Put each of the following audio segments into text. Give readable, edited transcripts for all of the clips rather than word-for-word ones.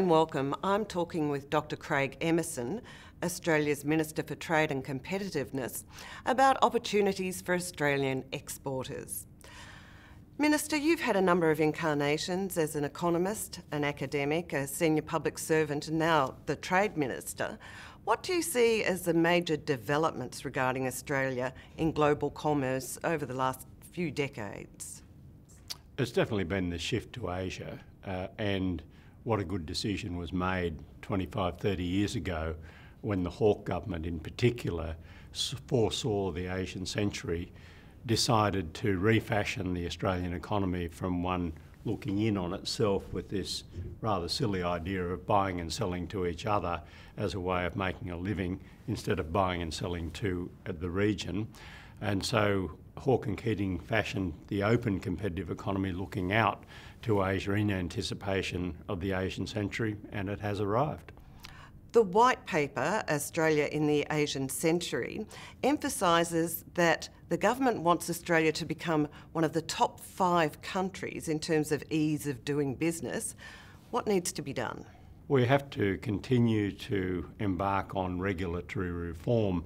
and welcome. I'm talking with Dr. Craig Emerson, Australia's Minister for Trade and Competitiveness, about opportunities for Australian exporters. Minister, you've had a number of incarnations as an economist, an academic, a senior public servant, and now the Trade Minister. What do you see as the major developments regarding Australia in global commerce over the last few decades? It's definitely been the shift to Asia, and what a good decision was made 25, 30 years ago when the Hawke government in particular foresaw the Asian century, decided to refashion the Australian economy from one looking in on itself with this rather silly idea of buying and selling to each other as a way of making a living instead of buying and selling to the region. And so Hawke and Keating fashioned the open competitive economy looking out to Asia in anticipation of the Asian century, and it has arrived. The White Paper, Australia in the Asian Century, emphasises that the government wants Australia to become one of the top 5 countries in terms of ease of doing business. What needs to be done? We have to continue to embark on regulatory reform.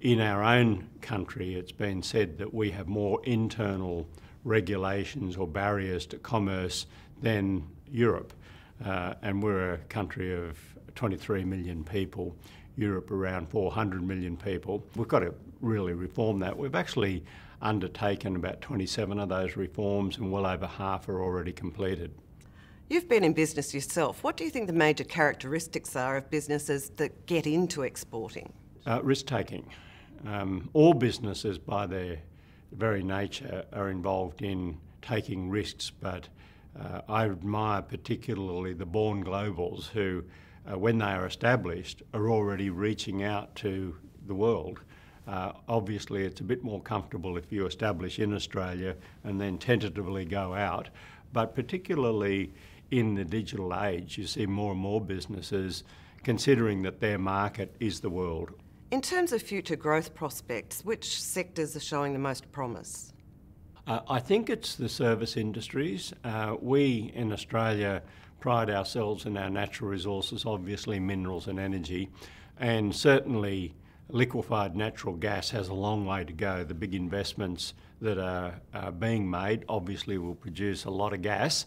In our own country, it's been said that we have more internal regulations or barriers to commerce than Europe. And we're a country of 23 million people, Europe around 400 million people. We've got to really reform that. We've actually undertaken about 27 of those reforms, and well over half are already completed. You've been in business yourself. What do you think the major characteristics are of businesses that get into exporting? Risk-taking. All businesses, by their very nature, are involved in taking risks, but I admire particularly the born globals who, when they are established, are already reaching out to the world. Obviously, it's a bit more comfortable if you establish in Australia and then tentatively go out, but particularly in the digital age, you see more and more businesses considering that their market is the world. In terms of future growth prospects, which sectors are showing the most promise? I think it's the service industries. We in Australia pride ourselves in our natural resources, obviously minerals and energy, and certainly liquefied natural gas has a long way to go. The big investments that are being made obviously will produce a lot of gas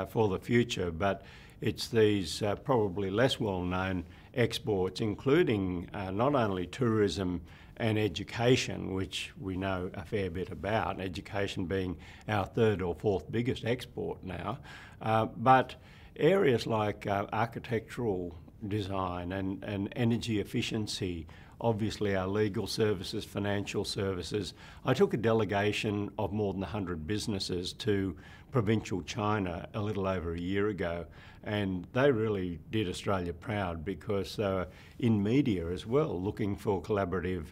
for the future, but it's these probably less well-known exports, including not only tourism and education, which we know a fair bit about, education being our 3rd or 4th biggest export now, but areas like architectural design and energy efficiency, obviously our legal services, financial services. I took a delegation of more than 100 businesses to provincial China a little over a year ago, and they really did Australia proud because they were in media as well, looking for collaborative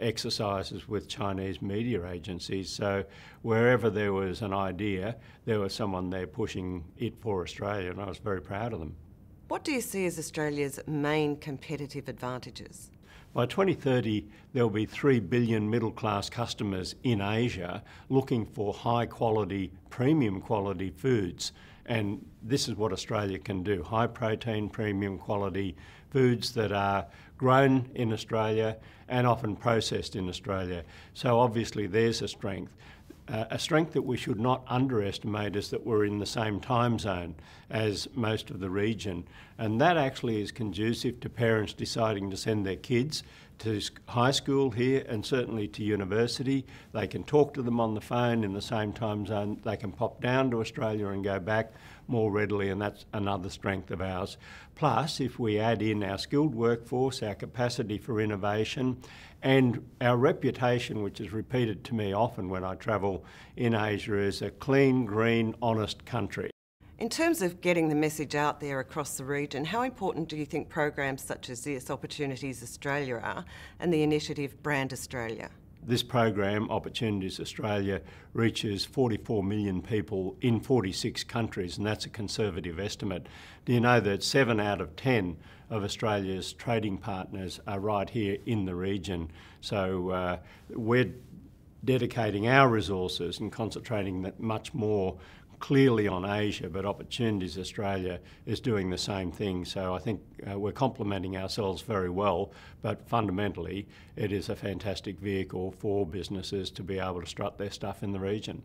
exercises with Chinese media agencies. So wherever there was an idea, there was someone there pushing it for Australia, and I was very proud of them. What do you see as Australia's main competitive advantages? By 2030, there will be 3 billion middle-class customers in Asia looking for high-quality, premium-quality foods. And this is what Australia can do: high-protein, premium-quality foods that are grown in Australia and often processed in Australia. So obviously there's a strength. A strength that we should not underestimate is that we're in the same time zone as most of the region, and that actually is conducive to parents deciding to send their kids to high school here and certainly to university. They can talk to them on the phone in the same time zone. They can pop down to Australia and go back more readily, and that's another strength of ours. Plus, if we add in our skilled workforce, our capacity for innovation, and our reputation, which is repeated to me often when I travel in Asia, as a clean, green, honest country. In terms of getting the message out there across the region, how important do you think programs such as this, Opportunities Australia, are, and the initiative Brand Australia? This program, Opportunities Australia, reaches 44 million people in 46 countries, and that's a conservative estimate. Do you know that 7 out of 10 of Australia's trading partners are right here in the region? So we're dedicating our resources and concentrating that much more clearly on Asia, but Opportunities Australia is doing the same thing. So I think we're complementing ourselves very well, but fundamentally it is a fantastic vehicle for businesses to be able to strut their stuff in the region.